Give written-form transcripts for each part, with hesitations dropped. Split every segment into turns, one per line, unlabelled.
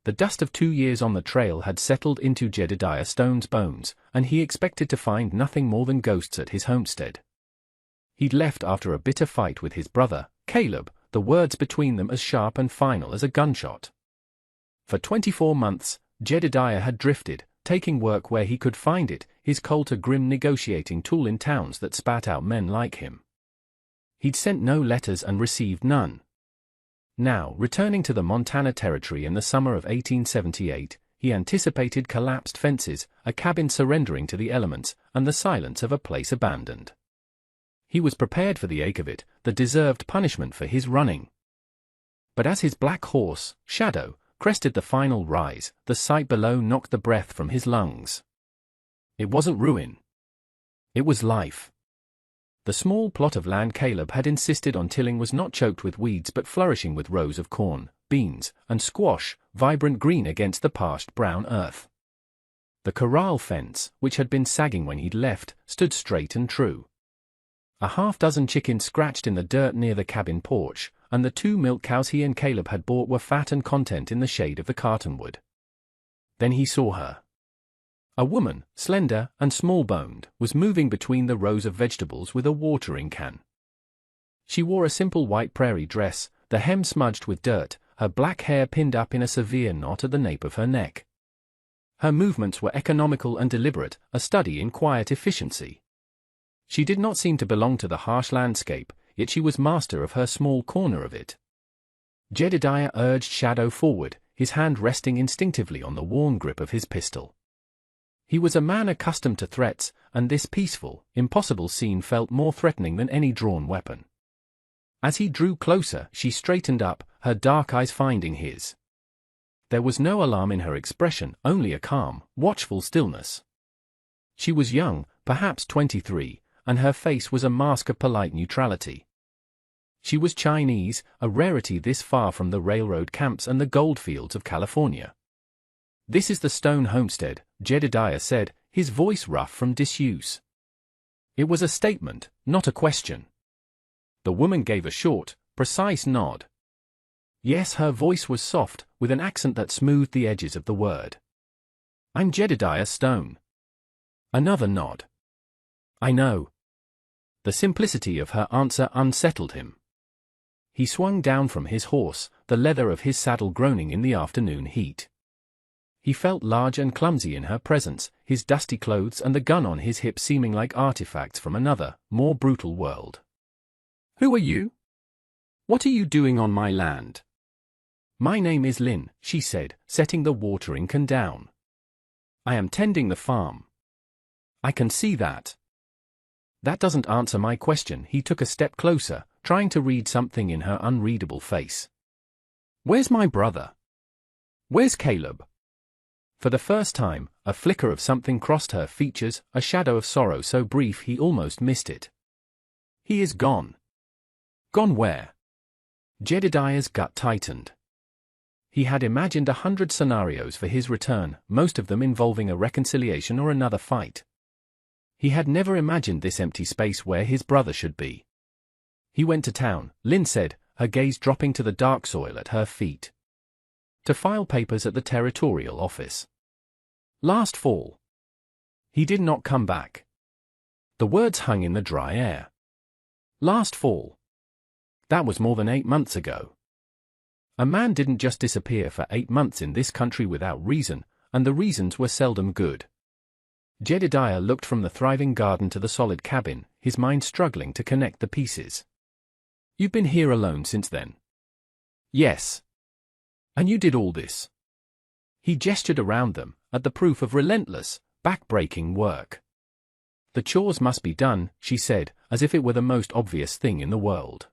The dust of 2 years on the trail had settled into Jedediah Stone's bones, and he expected to find nothing more than ghosts at his homestead. He'd left after a bitter fight with his brother, Caleb, the words between them as sharp and final as a gunshot. For 24 months, Jedediah had drifted, taking work where he could find it, his Colt a grim negotiating tool in towns that spat out men like him. He'd sent no letters and received none. Now, returning to the Montana Territory in the summer of 1878, he anticipated collapsed fences, a cabin surrendering to the elements, and the silence of a place abandoned. He was prepared for the ache of it, the deserved punishment for his running. But as his black horse, Shadow, crested the final rise, the sight below knocked the breath from his lungs. It wasn't ruin. It was life. The small plot of land Caleb had insisted on tilling was not choked with weeds but flourishing with rows of corn, beans, and squash, vibrant green against the parched brown earth. The corral fence, which had been sagging when he'd left, stood straight and true. A half-dozen chickens scratched in the dirt near the cabin porch, and the 2 milk cows he and Caleb had bought were fat and content in the shade of the cottonwood. Then he saw her. A woman, slender and small-boned, was moving between the rows of vegetables with a watering can. She wore a simple white prairie dress, the hem smudged with dirt, her black hair pinned up in a severe knot at the nape of her neck. Her movements were economical and deliberate, a study in quiet efficiency. She did not seem to belong to the harsh landscape, yet she was master of her small corner of it. Jedediah urged Shadow forward, his hand resting instinctively on the worn grip of his pistol. He was a man accustomed to threats, and this peaceful, impossible scene felt more threatening than any drawn weapon. As he drew closer, she straightened up, her dark eyes finding his. There was no alarm in her expression, only a calm, watchful stillness. She was young, perhaps 23, and her face was a mask of polite neutrality. She was Chinese, a rarity this far from the railroad camps and the goldfields of California. "This is the Stone homestead," Jedediah said, his voice rough from disuse. It was a statement, not a question. The woman gave a short, precise nod. Yes, her voice was soft, with an accent that smoothed the edges of the word. "I'm Jedediah Stone." Another nod. "I know." The simplicity of her answer unsettled him. He swung down from his horse, the leather of his saddle groaning in the afternoon heat. He felt large and clumsy in her presence, his dusty clothes and the gun on his hip seeming like artifacts from another, more brutal world. "Who are you? What are you doing on my land?" "My name is Lynn," she said, setting the watering can down. "I am tending the farm." "I can see that." "That doesn't answer my question." He took a step closer, trying to read something in her unreadable face. "Where's my brother? Where's Caleb?" For the first time, a flicker of something crossed her features, a shadow of sorrow so brief he almost missed it. "He is gone." "Gone where?" Jedediah's gut tightened. He had imagined 100 scenarios for his return, most of them involving a reconciliation or another fight. He had never imagined this empty space where his brother should be. "He went to town," Lynn said, her gaze dropping to the dark soil at her feet. "To file papers at the territorial office. Last fall. He did not come back." The words hung in the dry air. Last fall. That was more than 8 months ago. A man didn't just disappear for 8 months in this country without reason, and the reasons were seldom good. Jedediah looked from the thriving garden to the solid cabin, his mind struggling to connect the pieces. "You've been here alone since then?" "Yes." "And you did all this?" He gestured around them, at the proof of relentless, back-breaking work. "The chores must be done," she said, as if it were the most obvious thing in the world.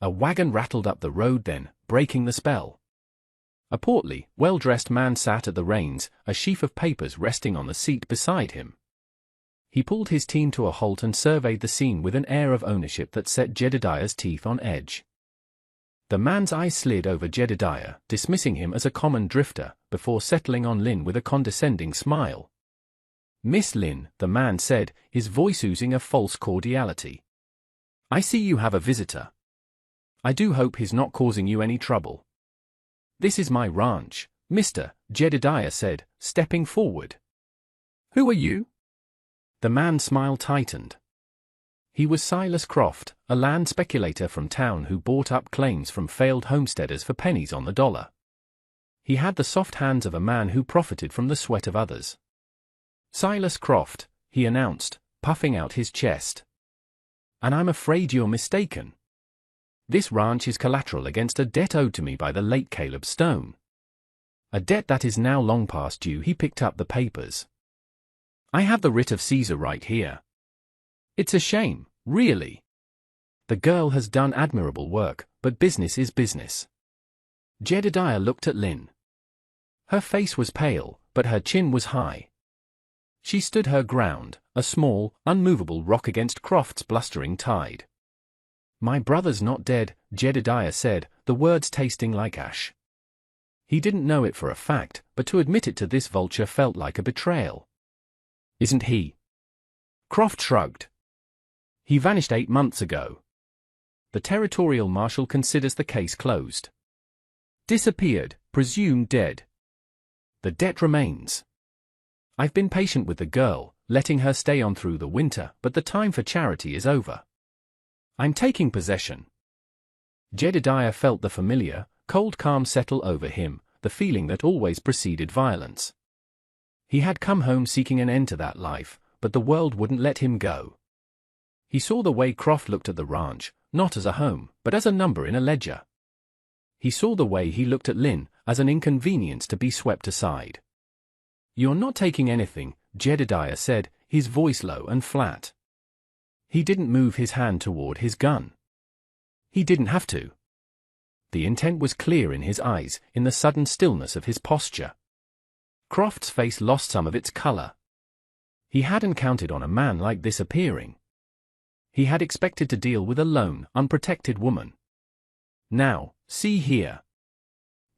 A wagon rattled up the road then, breaking the spell. A portly, well-dressed man sat at the reins, a sheaf of papers resting on the seat beside him. He pulled his team to a halt and surveyed the scene with an air of ownership that set Jedediah's teeth on edge. The man's eyes slid over Jedediah, dismissing him as a common drifter, before settling on Lynn with a condescending smile. "Miss Lynn," the man said, his voice oozing a false cordiality. "I see you have a visitor. I do hope he's not causing you any trouble. This is my ranch, Mr. Jedediah said, stepping forward.
Who are you?
The man's smile tightened. He was Silas Croft, a land speculator from town who bought up claims from failed homesteaders for pennies on the dollar. He had the soft hands of a man who profited from the sweat of others. Silas Croft, he announced, puffing out his chest. And I'm afraid you're mistaken. This ranch is collateral against a debt owed to me by the late Caleb Stone. A debt that is now long past due. He picked up the papers. I have the writ of Caesar right here. It's a shame, really. The girl has done admirable work, but business is business. Jedediah looked at Lynn. Her face was pale, but her chin was high. She stood her ground, a small, unmovable rock against Croft's blustering tide. My brother's not dead, Jedediah said, the words tasting like ash. He didn't know it for a fact, but to admit it to this vulture felt like a betrayal. Isn't he? Croft shrugged. He vanished 8 months ago. The territorial marshal considers the case closed. Disappeared, presumed dead. The debt remains. I've been patient with the girl, letting her stay on through the winter, but the time for charity is over. I'm taking possession. Jedediah felt the familiar, cold calm settle over him, the feeling that always preceded violence. He had come home seeking an end to that life, but the world wouldn't let him go. He saw the way Croft looked at the ranch, not as a home, but as a number in a ledger. He saw the way he looked at Lynn, as an inconvenience to be swept aside. You're not taking anything, Jedediah said, his voice low and flat. He didn't move his hand toward his gun. He didn't have to. The intent was clear in his eyes, in the sudden stillness of his posture. Croft's face lost some of its color. He hadn't counted on a man like this appearing. He had expected to deal with a lone, unprotected woman. Now, see here.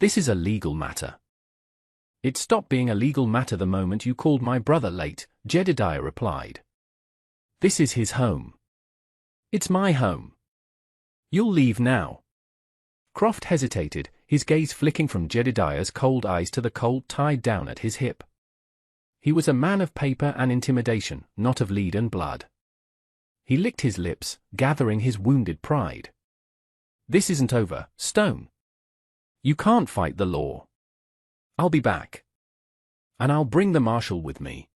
This is a legal matter. It stopped being a legal matter the moment you called my brother late, Jedediah replied. This is his home. It's my home. You'll leave now. Croft hesitated, his gaze flicking from Jedediah's cold eyes to the colt tied down at his hip. He was a man of paper and intimidation, not of lead and blood. He licked his lips, gathering his wounded pride. This isn't over, Stone. You can't fight the law. I'll be back. And I'll bring the marshal with me.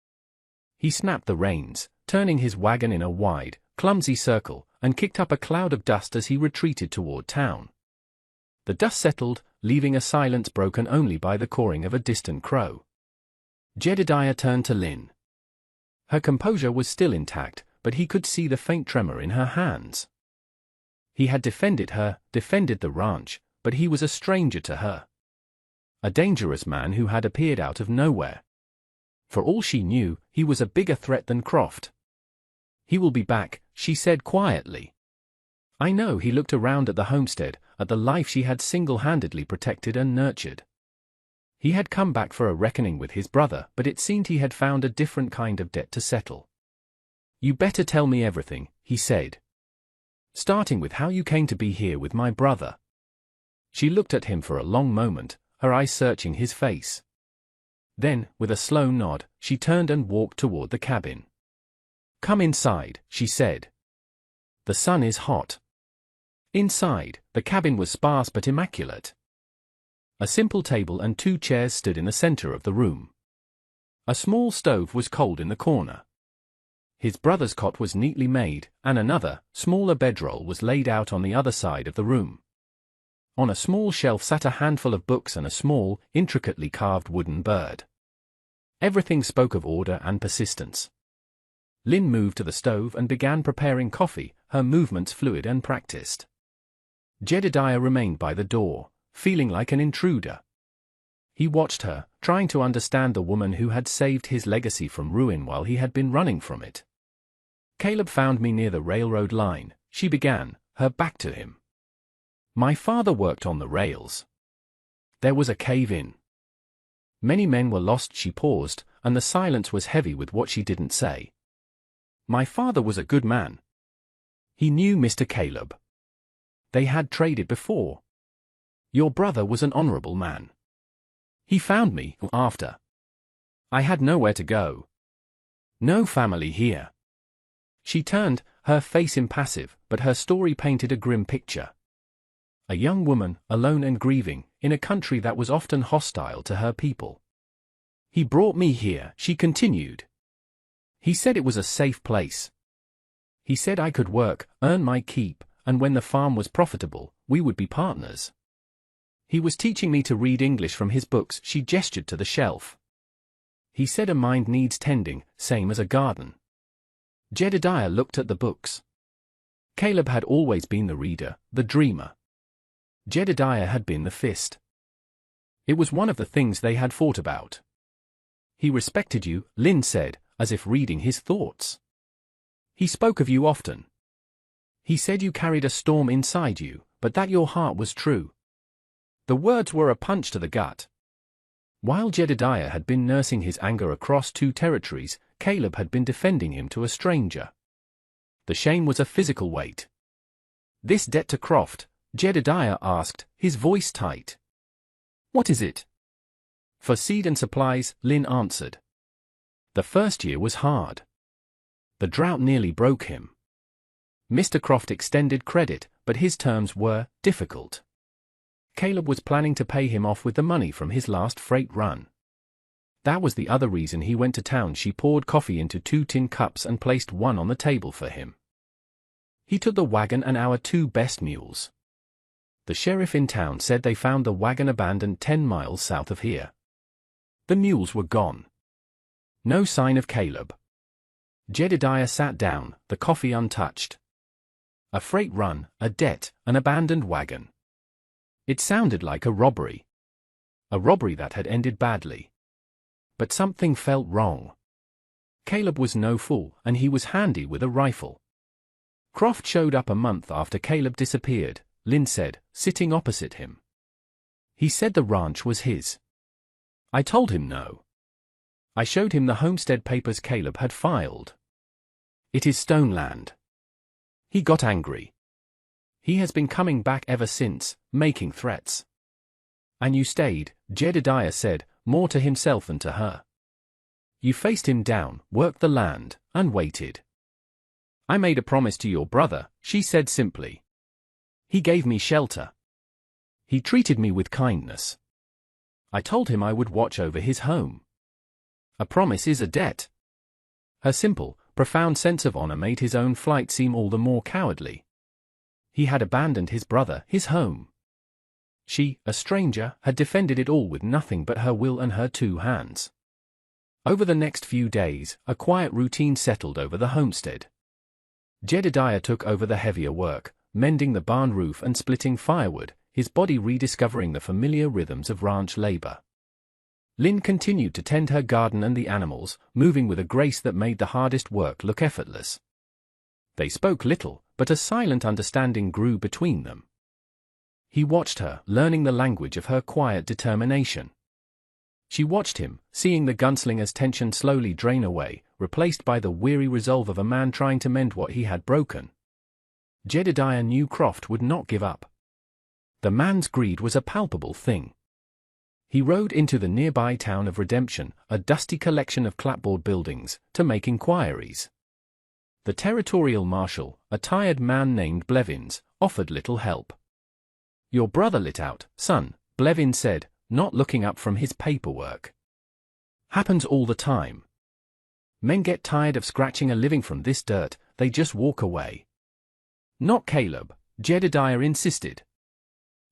He snapped the reins, turning his wagon in a wide, clumsy circle, and kicked up a cloud of dust as he retreated toward town. The dust settled, leaving a silence broken only by the cawing of a distant crow. Jedediah turned to Lynn. Her composure was still intact, but he could see the faint tremor in her hands. He had defended her, defended the ranch, but he was a stranger to her. A dangerous man who had appeared out of nowhere. For all she knew, he was a bigger threat than Croft. He will be back, she said quietly. I know. He looked around at the homestead, at the life she had single-handedly protected and nurtured. He had come back for a reckoning with his brother, but it seemed he had found a different kind of debt to settle. You better tell me everything, he said. Starting with how you came to be here with my brother. She looked at him for a long moment, her eyes searching his face. Then, with a slow nod, she turned and walked toward the cabin. Come inside, she said. The sun is hot. Inside, the cabin was sparse but immaculate. A simple table and 2 chairs stood in the center of the room. A small stove was cold in the corner. His brother's cot was neatly made, and another, smaller bedroll was laid out on the other side of the room. On a small shelf sat a handful of books and a small, intricately carved wooden bird. Everything spoke of order and persistence. Lynn moved to the stove and began preparing coffee, her movements fluid and practiced. Jedediah remained by the door, feeling like an intruder. He watched her, trying to understand the woman who had saved his legacy from ruin while he had been running from it. Caleb found me near the railroad line, she began, her back to him. My father worked on the rails. There was a cave-in. Many men were lost. She paused, and the silence was heavy with what she didn't say. My father was a good man. He knew Mr. Caleb. They had traded before. Your brother was an honorable man. He found me after. I had nowhere to go. No family here. She turned, her face impassive, but her story painted a grim picture. A young woman, alone and grieving, in a country that was often hostile to her people. He brought me here, she continued. He said it was a safe place. He said I could work, earn my keep, and when the farm was profitable, we would be partners. He was teaching me to read English from his books, she gestured to the shelf. He said a mind needs tending, same as a garden. Jedediah looked at the books. Caleb had always been the reader, the dreamer. Jedediah had been the fist. It was one of the things they had fought about. He respected you, Lynn said, as if reading his thoughts. He spoke of you often. He said you carried a storm inside you, but that your heart was true. The words were a punch to the gut. While Jedediah had been nursing his anger across 2 territories, Caleb had been defending him to a stranger. The shame was a physical weight. This debt to Croft, Jedediah asked, his voice tight. What is it? For seed and supplies, Lynn answered. The first year was hard. The drought nearly broke him. Mr. Croft extended credit, but his terms were difficult. Caleb was planning to pay him off with the money from his last freight run. That was the other reason he went to town. She poured coffee into 2 tin cups and placed one on the table for him. He took the wagon and our 2 best mules. The sheriff in town said they found the wagon abandoned 10 miles south of here. The mules were gone. No sign of Caleb. Jedediah sat down, the coffee untouched. A freight run, a debt, an abandoned wagon. It sounded like a robbery. A robbery that had ended badly. But something felt wrong. Caleb was no fool, and he was handy with a rifle. Croft showed up a month after Caleb disappeared, Lynn said, sitting opposite him. He said the ranch was his. I told him no. I showed him the homestead papers Caleb had filed. It is stone land. He got angry. He has been coming back ever since, making threats. And you stayed, Jedediah said, more to himself than to her. You faced him down, worked the land, and waited. I made a promise to your brother, she said simply. He gave me shelter. He treated me with kindness. I told him I would watch over his home. A promise is a debt. Her simple, profound sense of honor made his own flight seem all the more cowardly. He had abandoned his brother, his home. She, a stranger, had defended it all with nothing but her will and her 2 hands. Over the next few days, a quiet routine settled over the homestead. Jedediah took over the heavier work, mending the barn roof and splitting firewood, his body rediscovering the familiar rhythms of ranch labor. Lynn continued to tend her garden and the animals, moving with a grace that made the hardest work look effortless. They spoke little, but a silent understanding grew between them. He watched her, learning the language of her quiet determination. She watched him, seeing the gunslinger's tension slowly drain away, replaced by the weary resolve of a man trying to mend what he had broken. Jedediah knew Croft would not give up. The man's greed was a palpable thing. He rode into the nearby town of Redemption, a dusty collection of clapboard buildings, to make inquiries. The territorial marshal, a tired man named Blevins, offered little help. Your brother lit out, son, Blevins said, not looking up from his paperwork. Happens all the time. Men get tired of scratching a living from this dirt, they just walk away. Not Caleb, Jedediah insisted.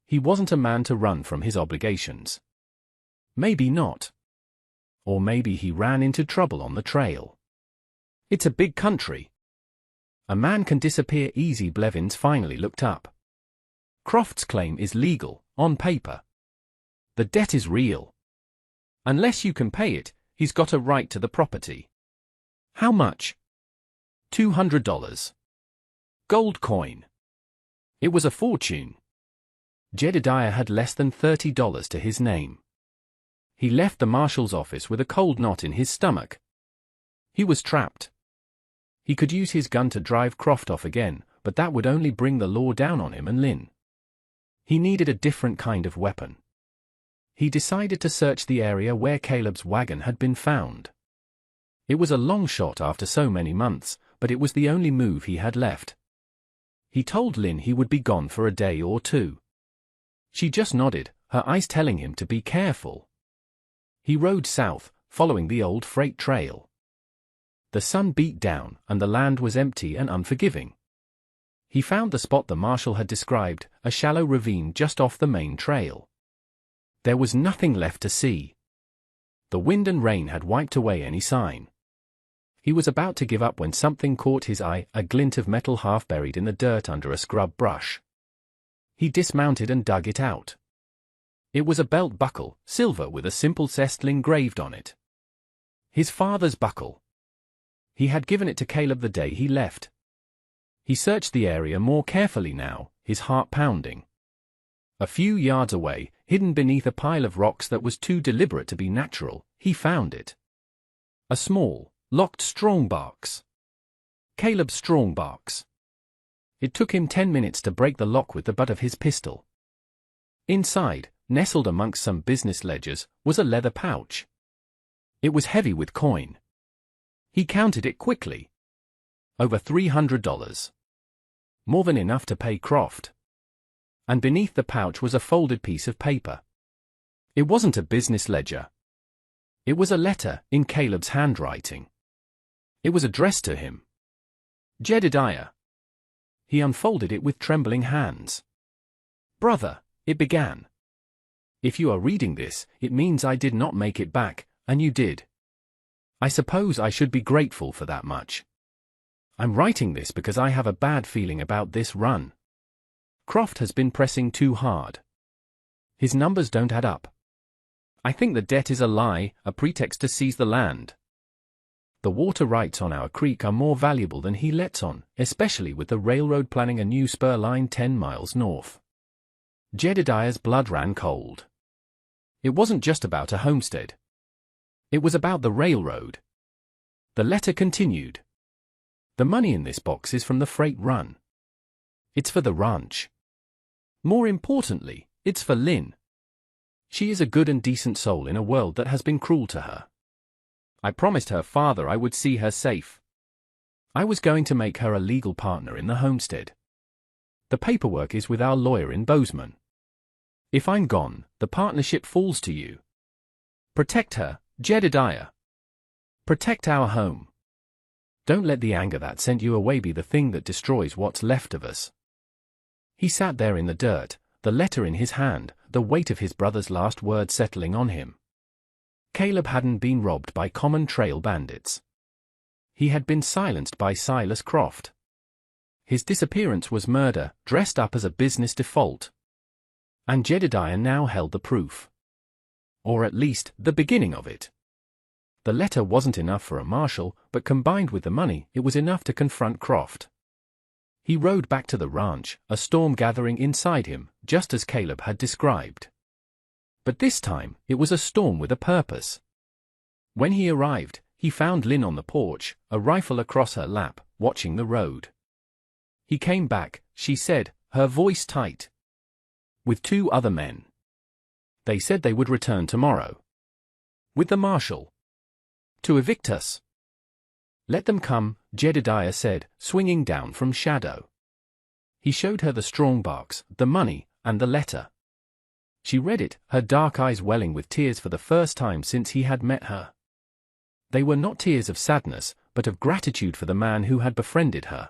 He wasn't a man to run from his obligations. Maybe not. Or maybe he ran into trouble on the trail. It's a big country. A man can disappear easy. Blevins finally looked up. Croft's claim is legal, on paper. The debt is real. Unless you can pay it, he's got a right to the property. How much? $200. Gold coin. It was a fortune. Jedediah had less than $30 to his name. He left the marshal's office with a cold knot in his stomach. He was trapped. He could use his gun to drive Croft off again, but that would only bring the law down on him and Lynn. He needed a different kind of weapon. he decided to search the area where Caleb's wagon had been found. It was a long shot after so many months, but it was the only move he had left. He told Lynn he would be gone for a day or two. She just nodded, her eyes telling him to be careful. He rode south, following the old freight trail. The sun beat down, and the land was empty and unforgiving. He found the spot the marshal had described, a shallow ravine just off the main trail. There was nothing left to see. The wind and rain had wiped away any sign. He was about to give up when something caught his eye, a glint of metal half buried in the dirt under a scrub brush. He dismounted and dug it out. It was a belt buckle, silver with a simple cestling engraved on it. His father's buckle. He had given it to Caleb the day he left. He searched the area more carefully now, his heart pounding. A few yards away, hidden beneath a pile of rocks that was too deliberate to be natural, he found it. A small, locked strongbox. Caleb's strongbox. It took him 10 minutes to break the lock with the butt of his pistol. Inside, nestled amongst some business ledgers, was a leather pouch. It was heavy with coin. He counted it quickly. Over $300. More than enough to pay Croft. And beneath the pouch was a folded piece of paper. It wasn't a business ledger. It was a letter, in Caleb's handwriting. It was addressed to him. Jedediah. He unfolded it with trembling hands. Brother, it began. If you are reading this, it means I did not make it back, and you did. I suppose I should be grateful for that much. I'm writing this because I have a bad feeling about this run. Croft has been pressing too hard. His numbers don't add up. I think the debt is a lie, a pretext to seize the land. The water rights on our creek are more valuable than he lets on, especially with the railroad planning a new spur line 10 miles north. Jedediah's blood ran cold. It wasn't just about a homestead. It was about the railroad. The letter continued. The money in this box is from the freight run. It's for the ranch. More importantly, it's for Lynn. She is a good and decent soul in a world that has been cruel to her. I promised her father I would see her safe. I was going to make her a legal partner in the homestead. The paperwork is with our lawyer in Bozeman. If I'm gone, the partnership falls to you. Protect her, Jedediah. Protect our home. Don't let the anger that sent you away be the thing that destroys what's left of us. He sat there in the dirt, the letter in his hand, the weight of his brother's last word settling on him. Caleb hadn't been robbed by common trail bandits. He had been silenced by Silas Croft. His disappearance was murder, dressed up as a business default. And Jedediah now held the proof. Or at least, the beginning of it. The letter wasn't enough for a marshal, but combined with the money, it was enough to confront Croft. He rode back to the ranch, a storm gathering inside him, just as Caleb had described. But this time, it was a storm with a purpose. When he arrived, he found Lynn on the porch, a rifle across her lap, watching the road. He came back, she said, her voice tight. With 2 other men. They said they would return tomorrow. With the marshal. To evict us. Let them come, Jedediah said, swinging down from shadow. He showed her the strongbox, the money, and the letter. She read it, her dark eyes welling with tears for the first time since he had met her. They were not tears of sadness, but of gratitude for the man who had befriended her.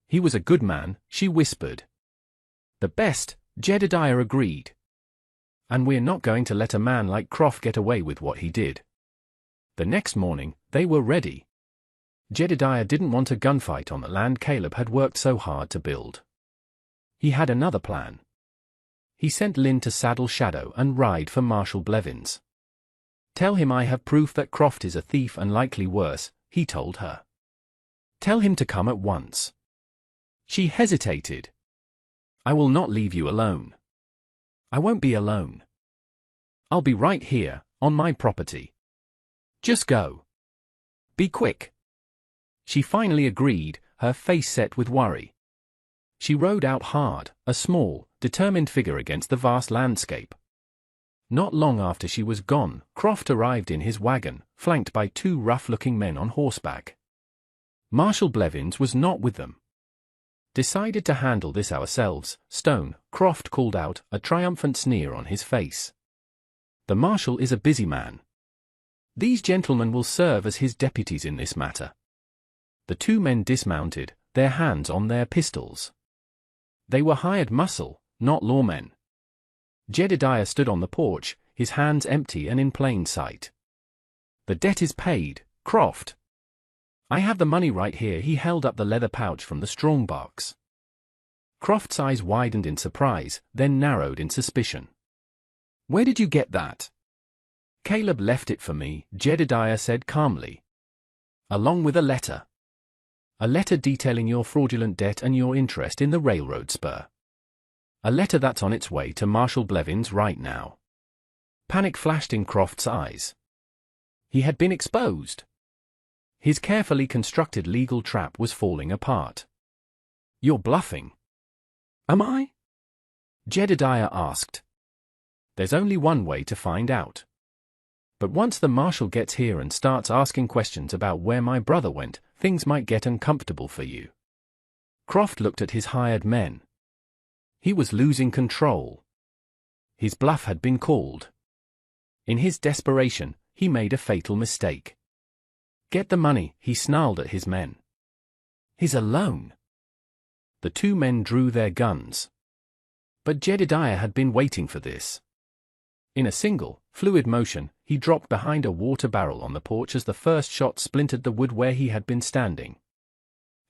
He was a good man, she whispered. The best, Jedediah agreed. And we're not going to let a man like Croft get away with what he did. The next morning, they were ready. Jedediah didn't want a gunfight on the land Caleb had worked so hard to build. He had another plan. He sent Lynn to saddle Shadow and ride for Marshal Blevins. Tell him I have proof that Croft is a thief and likely worse, he told her. Tell him to come at once. She hesitated. I will not leave you alone. I won't be alone. I'll be right here, on my property. Just go. Be quick. She finally agreed, her face set with worry. She rode out hard, a small, determined figure against the vast landscape. Not long after she was gone, Croft arrived in his wagon, flanked by two rough-looking men on horseback. Marshal Blevins was not with them. "Decided to handle this ourselves, Stone," Croft called out, a triumphant sneer on his face. "The marshal is a busy man. These gentlemen will serve as his deputies in this matter." The two men dismounted, their hands on their pistols. They were hired muscle, not lawmen. Jedediah stood on the porch, his hands empty and in plain sight. "The debt is paid, Croft. I have the money right here." He held up the leather pouch from the strongbox. Croft's eyes widened in surprise, then narrowed in suspicion. "Where did you get that?" "Caleb left it for me," Jedediah said calmly. "Along with a letter. A letter detailing your fraudulent debt and your interest in the railroad spur. A letter that's on its way to Marshal Blevins right now." Panic flashed in Croft's eyes. He had been exposed. His carefully constructed legal trap was falling apart. "You're bluffing." "Am I?" Jedediah asked. "There's only one way to find out. But once the marshal gets here and starts asking questions about where my brother went, things might get uncomfortable for you." Croft looked at his hired men. He was losing control. His bluff had been called. In his desperation, he made a fatal mistake. "Get the money," he snarled at his men. "He's alone." The two men drew their guns. But Jedediah had been waiting for this. In a single, fluid motion, he dropped behind a water barrel on the porch as the first shot splintered the wood where he had been standing.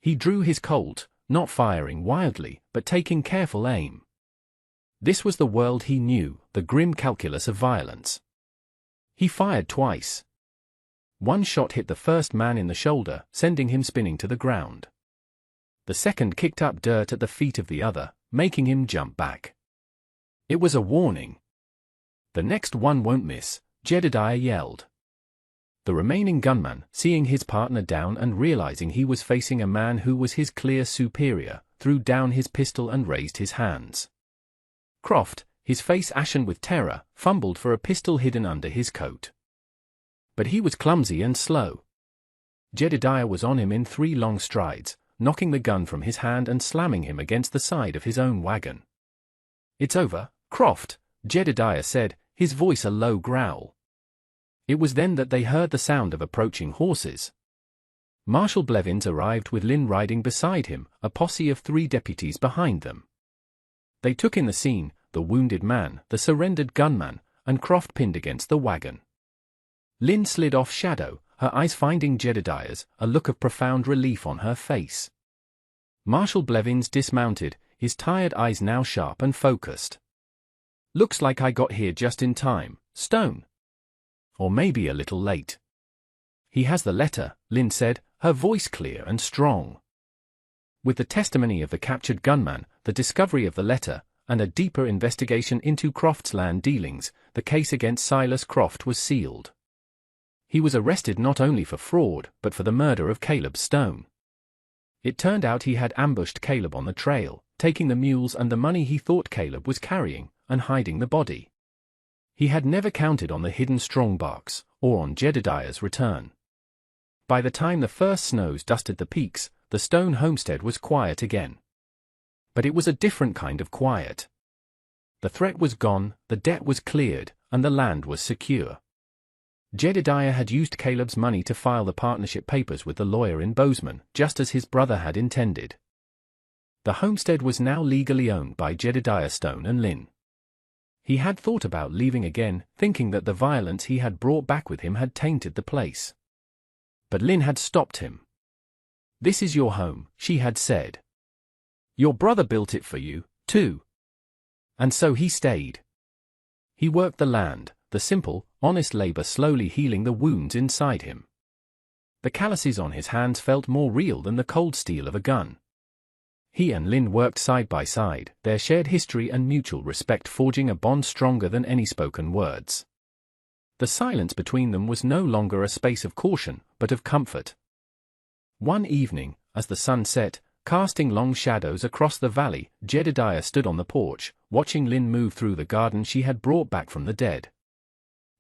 He drew his Colt, not firing wildly, but taking careful aim. This was the world he knew, the grim calculus of violence. He fired twice. One shot hit the first man in the shoulder, sending him spinning to the ground. The second kicked up dirt at the feet of the other, making him jump back. It was a warning. "The next one won't miss," Jedediah yelled. The remaining gunman, seeing his partner down and realizing he was facing a man who was his clear superior, threw down his pistol and raised his hands. Croft, his face ashen with terror, fumbled for a pistol hidden under his coat. But he was clumsy and slow. Jedediah was on him in 3 long strides, knocking the gun from his hand and slamming him against the side of his own wagon. "It's over, Croft," Jedediah said, his voice a low growl. It was then that they heard the sound of approaching horses. Marshal Blevins arrived with Lynn riding beside him, a posse of 3 deputies behind them. They took in the scene, the wounded man, the surrendered gunman, and Croft pinned against the wagon. Lynn slid off shadow, her eyes finding Jedediah's, a look of profound relief on her face. Marshal Blevins dismounted, his tired eyes now sharp and focused. "Looks like I got here just in time, Stone. Or maybe a little late." "He has the letter," Lynn said, her voice clear and strong. With the testimony of the captured gunman, the discovery of the letter, and a deeper investigation into Croft's land dealings, the case against Silas Croft was sealed. He was arrested not only for fraud, but for the murder of Caleb Stone. It turned out he had ambushed Caleb on the trail, taking the mules and the money he thought Caleb was carrying, and hiding the body. He had never counted on the hidden strongbox, or on Jedediah's return. By the time the first snows dusted the peaks, the Stone homestead was quiet again. But it was a different kind of quiet. The threat was gone, the debt was cleared, and the land was secure. Jedediah had used Caleb's money to file the partnership papers with the lawyer in Bozeman, just as his brother had intended. The homestead was now legally owned by Jedediah Stone and Lynn. He had thought about leaving again, thinking that the violence he had brought back with him had tainted the place. But Lynn had stopped him. "This is your home," she had said. "Your brother built it for you, too." And so he stayed. He worked the land, the simple, honest labor slowly healing the wounds inside him. The calluses on his hands felt more real than the cold steel of a gun. He and Lynn worked side by side, their shared history and mutual respect forging a bond stronger than any spoken words. The silence between them was no longer a space of caution, but of comfort. One evening, as the sun set, Casting long shadows across the valley, Jedediah stood on the porch, watching Lynn move through the garden she had brought back from the dead.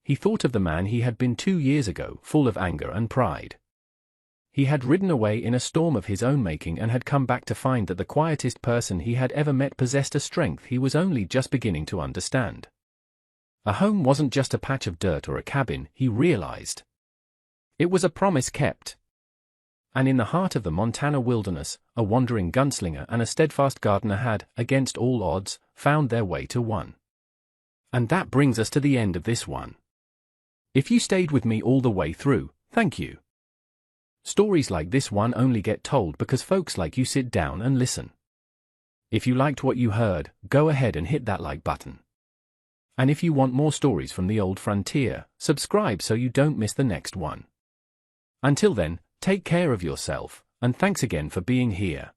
He thought of the man he had been 2 years ago, full of anger and pride. He had ridden away in a storm of his own making and had come back to find that the quietest person he had ever met possessed a strength he was only just beginning to understand. A home wasn't just a patch of dirt or a cabin, he realized. It was a promise kept. And in the heart of the Montana wilderness, a wandering gunslinger and a steadfast gardener had, against all odds, found their way to one. And that brings us to the end of this one. If you stayed with me all the way through, thank you. Stories like this one only get told because folks like you sit down and listen. If you liked what you heard, go ahead and hit that like button. And if you want more stories from the old frontier, subscribe so you don't miss the next one. Until then, take care of yourself, and thanks again for being here.